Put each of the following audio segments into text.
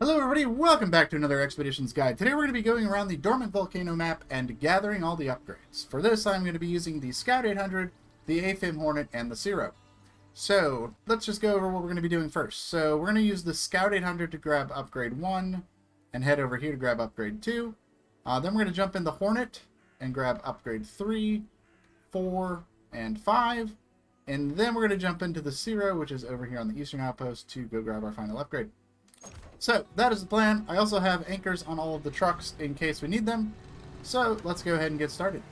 Hello everybody, welcome back to another Expeditions Guide. Today we're going to be going around the Dormant Volcano map and gathering all the upgrades. For this I'm going to be using the Scout 800, the AFIM Hornet, and the Zero. So, let's just go over what we're going to be doing first. So, we're going to use the Scout 800 to grab upgrade 1, and head over here to grab upgrade 2. Then we're going to jump in the Hornet, and grab upgrade 3, 4, and 5. And then we're going to jump into the Zero, which is over here on the eastern outpost, to go grab our final upgrade. So, that is the plan. I also have anchors on all of the trucks in case we need them. So, let's go ahead and get started.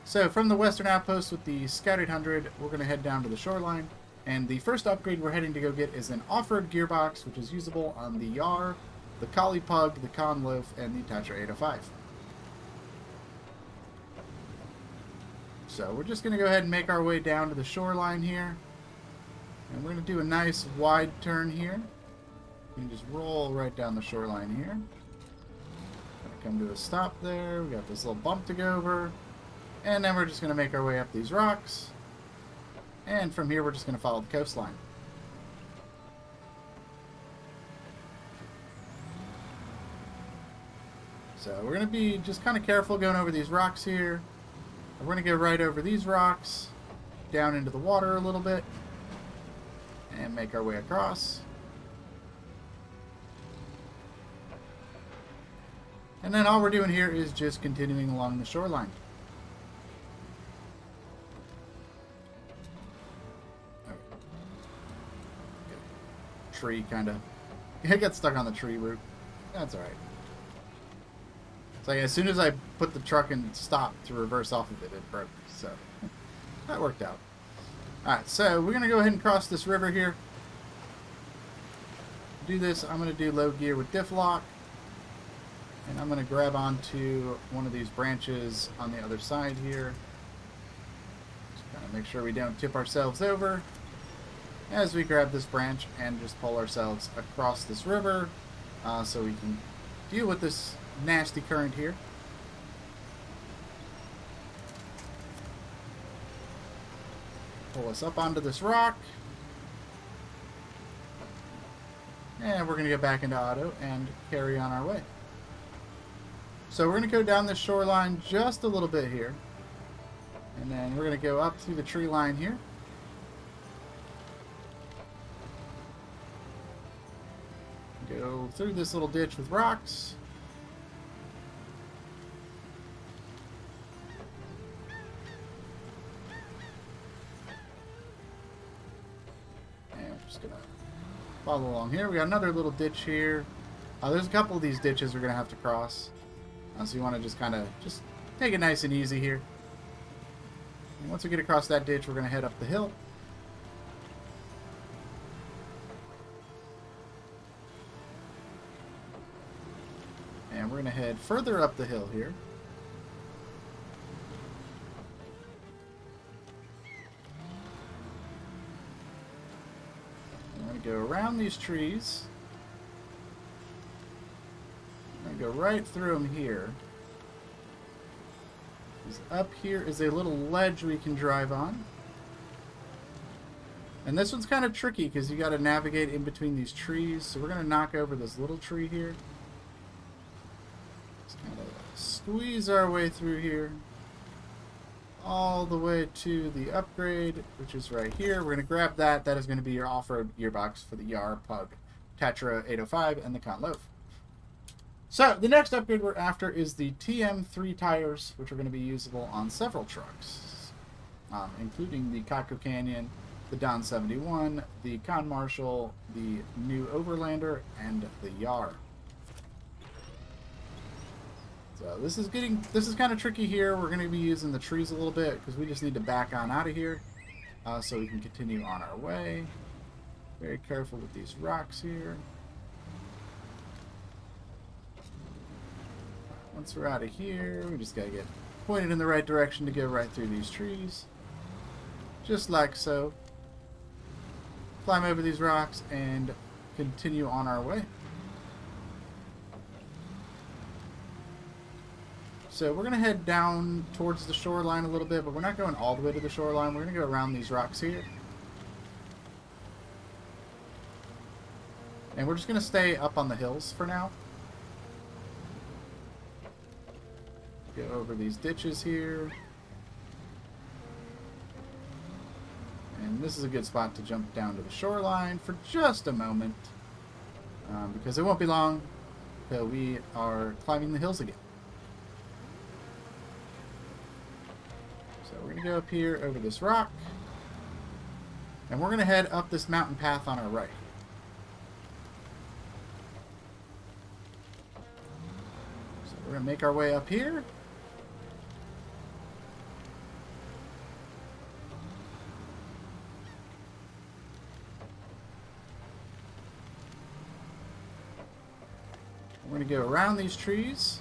So, from the western outpost with the Scout 800, we're going to head down to the shoreline. And the first upgrade we're heading to go get is an Offroad Gearbox, which is usable on the Yar, the Collie Pug, the Con Loaf, and the Tatra 805. So, we're just going to go ahead and make our way down to the shoreline here. And we're going to do a nice wide turn here. We can just roll right down the shoreline here. Gonna come to a stop there. We got this little bump to go over. And then we're just going to make our way up these rocks. And from here we're just going to follow the coastline. So we're going to be just kind of careful going over these rocks here. We're going to go right over these rocks, down into the water a little bit, and make our way across. And then all we're doing here is just continuing along the shoreline. Tree kind of... It got stuck on the tree root. That's alright. It's like as soon as I put the truck in stop to reverse off of it, it broke. So, that worked out. Alright, so we're going to go ahead and cross this river here. To do this, I'm going to do low gear with diff lock. And I'm going to grab onto one of these branches on the other side here. Just kind of make sure we don't tip ourselves over as we grab this branch and just pull ourselves across this river so we can deal with this nasty current here. Pull us up onto this rock. And we're going to get back into auto and carry on our way. So we're going to go down this shoreline just a little bit here. And then we're going to go up through the tree line here. Go through this little ditch with rocks. And we're just going to follow along here. We got another little ditch here. There's a couple of these ditches we're going to have to cross. So you want to just kind of take it nice and easy here. And once we get across that ditch, we're going to head up the hill. And we're going to head further up the hill here. I'm going to go around these trees. Go right through them here. Up here is a little ledge we can drive on. And this one's kind of tricky because you got to navigate in between these trees. So we're going to knock over this little tree here. Just kind of squeeze our way through here. All the way to the upgrade, which is right here. We're going to grab that. That is going to be your off-road gearbox for the Yar, Pug, Tatra 805, and the Con Loaf. So, the next upgrade we're after is the TM3 tires, which are going to be usable on several trucks, including the Cotco Canyon, the Don 71, the Con Marshall, the new Overlander, and the Yar. So, this is kind of tricky here. We're going to be using the trees a little bit because we just need to back on out of here so we can continue on our way. Very careful with these rocks here. Once we're out of here, we just gotta get pointed in the right direction to go right through these trees. Just like so. Climb over these rocks and continue on our way. So we're gonna head down towards the shoreline a little bit, but we're not going all the way to the shoreline. We're gonna go around these rocks here. And we're just going to stay up on the hills for now. Go over these ditches here. And this is a good spot to jump down to the shoreline for just a moment. Because it won't be long until we are climbing the hills again. So we're going to go up here over this rock. And we're going to head up this mountain path on our right. So we're going to make our way up here. We're going to go around these trees.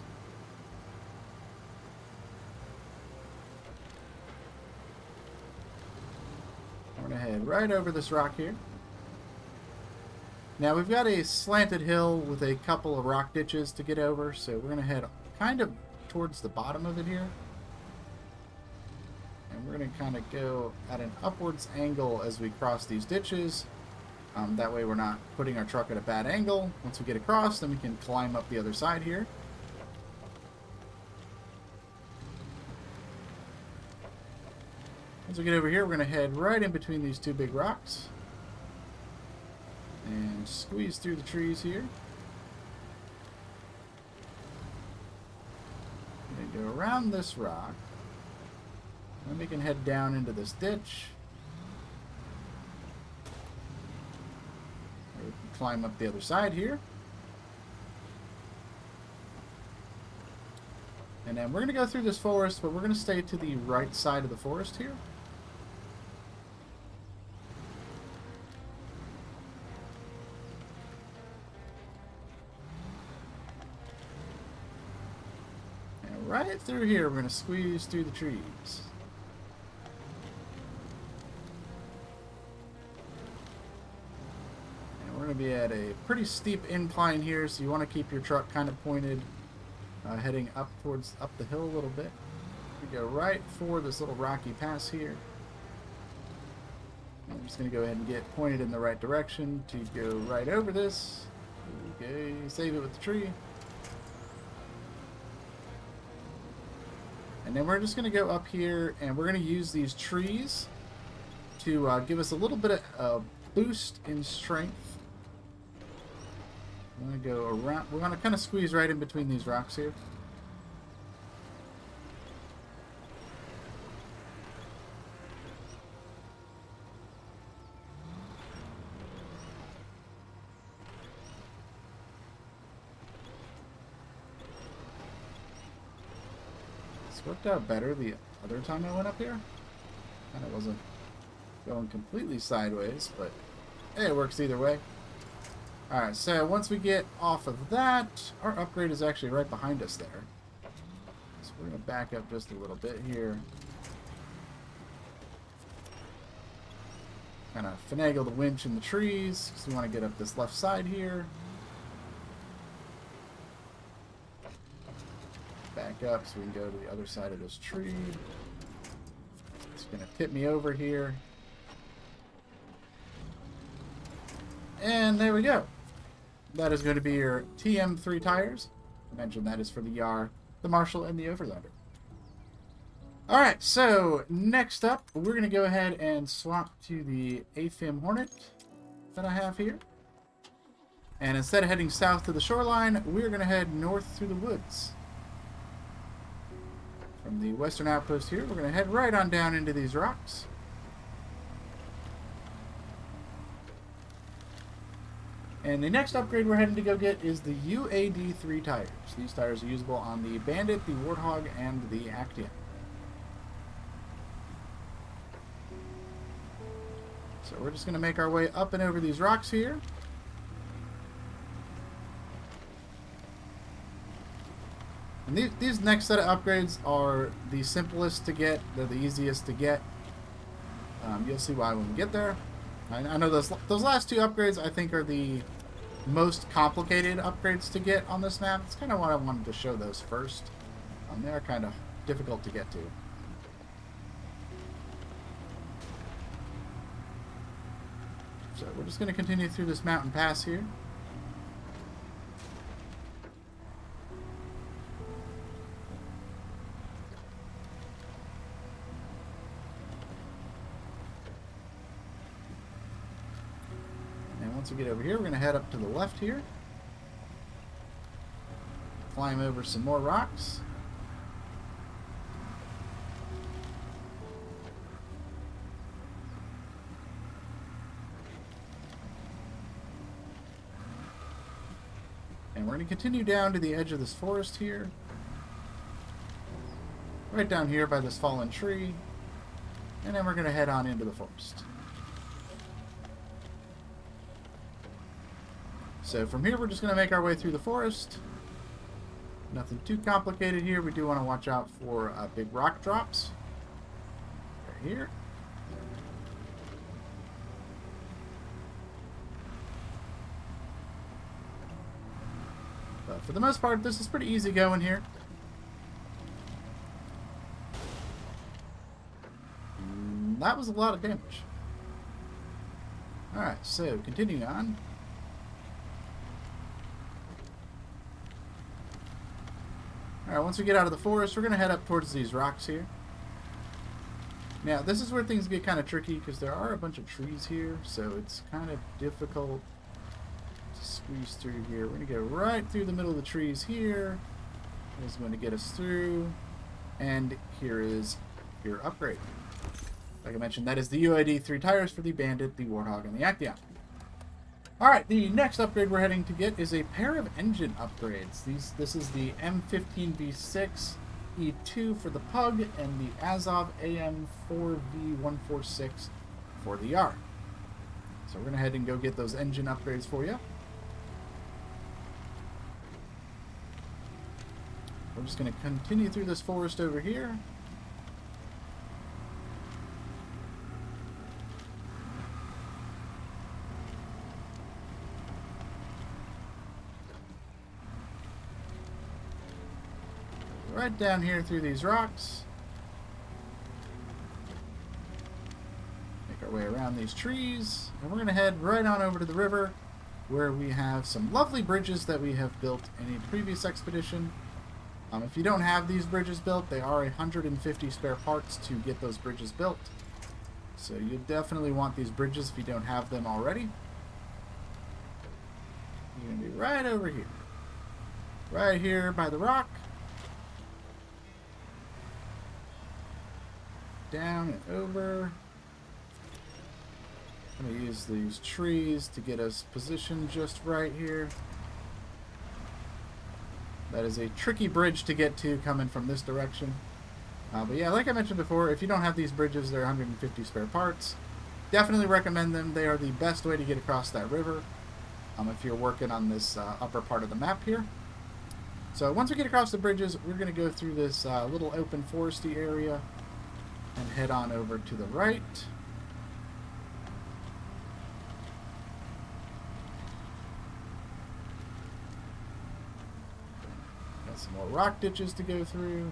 We're going to head right over this rock here. Now we've got a slanted hill with a couple of rock ditches to get over, so we're going to head kind of towards the bottom of it here. And we're going to kind of go at an upwards angle as we cross these ditches. That way we're not putting our truck at a bad angle. Once we get across, then we can climb up the other side here. As we get over here, we're going to head right in between these two big rocks. And squeeze through the trees here. And go around this rock. Then we can head down into this ditch. Climb up the other side here. And then we're going to go through this forest, but we're going to stay to the right side of the forest here. And right through here, we're going to squeeze through the trees. We're going to be at a pretty steep incline here, so you want to keep your truck kind of pointed, heading up the hill a little bit. We go right for this little rocky pass here. I'm just going to go ahead and get pointed in the right direction to go right over this. Okay, save it with the tree. And then we're just going to go up here, and we're going to use these trees to give us a little bit of boost in strength. I'm going to go around. We're going to kind of squeeze right in between these rocks here. This worked out better the other time I went up here. Kind of wasn't going completely sideways, but hey, it works either way. Alright, so once we get off of that, our upgrade is actually right behind us there. So we're going to back up just a little bit here. Kind of finagle the winch in the trees, because we want to get up this left side here. Back up so we can go to the other side of this tree. It's going to tip me over here. And there we go. That is going to be your TM3 tires. I mentioned that is for the Yar, the Marshall, and the Overlander. Alright, so next up, we're going to go ahead and swap to the AFIM Hornet that I have here. And instead of heading south to the shoreline, we're going to head north through the woods. From the western outpost here, we're going to head right on down into these rocks. And the next upgrade we're heading to go get is the UAD3 tires. These tires are usable on the Bandit, the Warthog, and the Actaeon. So we're just going to make our way up and over these rocks here. And these next set of upgrades are the simplest to get. They're the easiest to get. You'll see why when we get there. I know those last two upgrades I think are the most complicated upgrades to get on this map. It's kind of what I wanted to show those first. They are kind of difficult to get to. So we're just going to continue through this mountain pass here. Once we get over here, we're going to head up to the left here. Climb over some more rocks. And we're going to continue down to the edge of this forest here. Right down here by this fallen tree. And then we're going to head on into the forest. So from here, we're just going to make our way through the forest. Nothing too complicated here. We do want to watch out for big rock drops. Right here. But for the most part, this is pretty easy going here. That was a lot of damage. Alright, so continuing on. Alright, once we get out of the forest, we're going to head up towards these rocks here. Now, this is where things get kind of tricky because there are a bunch of trees here, so it's kind of difficult to squeeze through here. We're going to go right through the middle of the trees here. This is going to get us through. And here is your upgrade. Like I mentioned, that is the UID 3 tires for the Bandit, the Warthog, and the Actaeon. Alright, the next upgrade we're heading to get is a pair of engine upgrades. This is the M15V6 E2 for the Pug and the Azov AM4V146 for the Yar. So we're going to head and go get those engine upgrades for you. We're just going to continue through this forest over here. Right down here through these rocks. Make our way around these trees. And we're going to head right on over to the river where we have some lovely bridges that we have built in a previous expedition. If you don't have these bridges built, they are 150 spare parts to get those bridges built. So you definitely want these bridges if you don't have them already. You're going to be right over here. Right here by the rock. Down and over. I'm going to use these trees to get us positioned just right here. That is a tricky bridge to get to coming from this direction. But yeah, like I mentioned before, if you don't have these bridges, they're 150 spare parts. Definitely recommend them. They are the best way to get across that river if you're working on this upper part of the map here. So once we get across the bridges, we're going to go through this little open foresty area and head on over to the right. Got some more rock ditches to go through.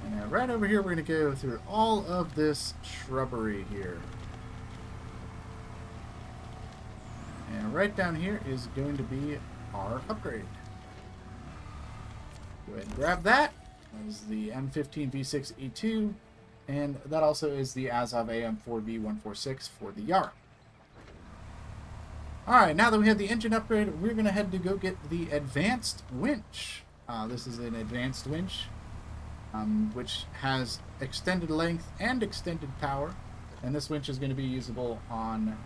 And right over here, we're going to go through all of this shrubbery here. And right down here is going to be our upgrade. Go ahead and grab that. That is the M15V6 E2, and that also is the Azov AM4V146 for the Yara. Alright, now that we have the engine upgrade, we're going to head to go get the advanced winch. This is an advanced winch, which has extended length and extended power, and this winch is going to be usable on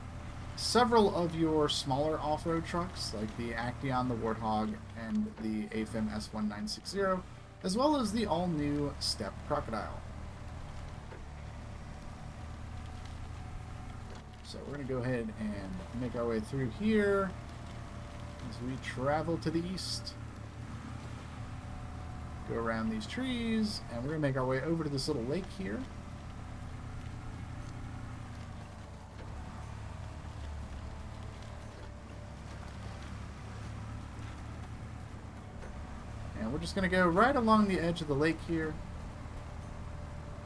several of your smaller off-road trucks, like the Actaeon, the Warthog, and the AFIM S1960, as well as the all-new Step Crocodile. So we're going to go ahead and make our way through here as we travel to the east. Go around these trees, and we're going to make our way over to this little lake here. And we're just going to go right along the edge of the lake here.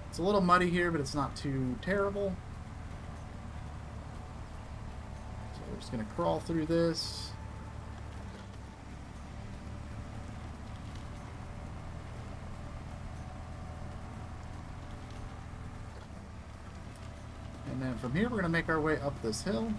It's a little muddy here, but it's not too terrible. So we're just going to crawl through this. And then from here, we're going to make our way up this hill.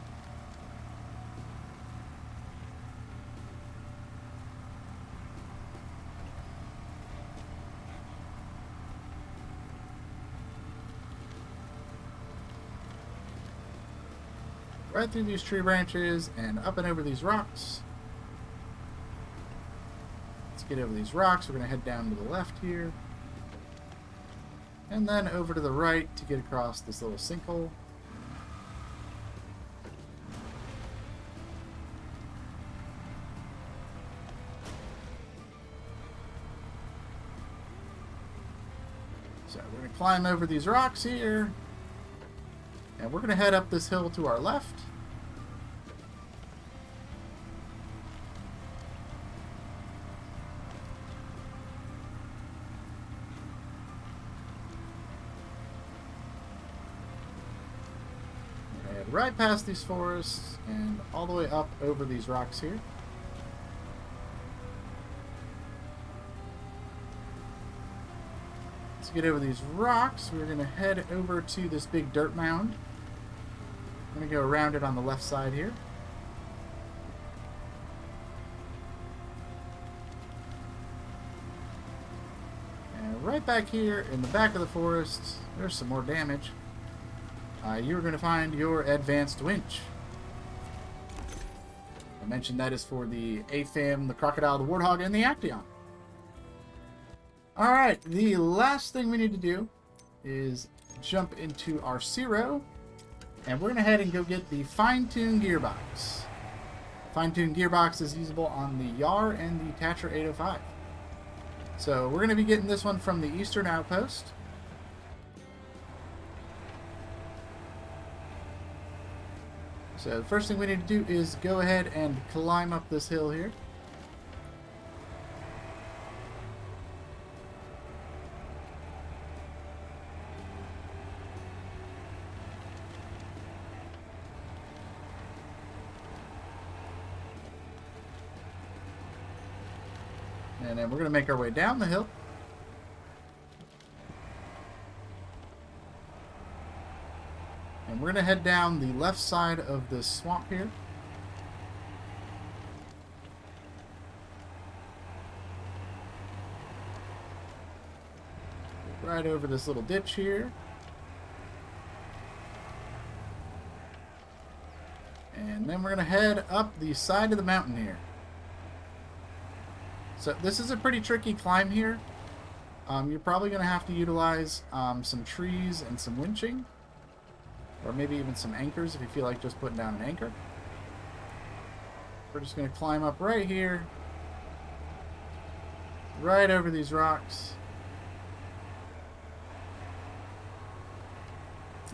Right through these tree branches and up and over these rocks. Let's get over these rocks. We're going to head down to the left here. And then over to the right to get across this little sinkhole. So we're going to climb over these rocks here. And we're going to head up this hill to our left. And right past these forests and all the way up over these rocks here. Let's get over these rocks. We're going to head over to this big dirt mound. I'm going to go around it on the left side here. And right back here in the back of the forest, there's some more damage. You're going to find your advanced winch. I mentioned that is for the AFIM, the Crocodile, the Warthog, and the Actaeon. Alright, the last thing we need to do is jump into our Zero. And we're going to head and go get the fine-tuned gearbox. Fine-tuned gearbox is usable on the Yar and the Tatra 805. So we're going to be getting this one from the Eastern Outpost. So the first thing we need to do is go ahead and climb up this hill here. And then we're going to make our way down the hill. And we're going to head down the left side of this swamp here. Right over this little ditch here. And then we're going to head up the side of the mountain here. So this is a pretty tricky climb here. You're probably going to have to utilize some trees and some winching. Or maybe even some anchors if you feel like just putting down an anchor. We're just going to climb up right here. Right over these rocks.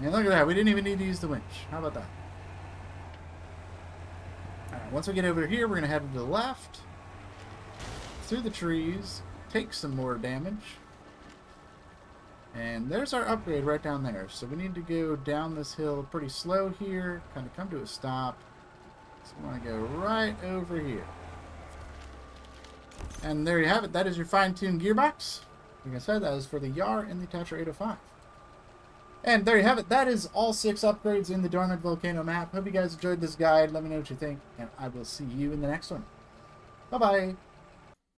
And look at that. We didn't even need to use the winch. How about that? Alright, once we get over here, we're going to head to the left. Through the trees, take some more damage, and there's our upgrade right down there. So we need to go down this hill pretty slow here, kind of come to a stop. So we want to go right over here. And there you have it. That is your fine-tuned gearbox. Like I said, that is for the Yar and the Tatra 805. And there you have it. That is all 6 upgrades in the Dormant Volcano map. Hope you guys enjoyed this guide. Let me know what you think, and I will see you in the next one. Bye-bye.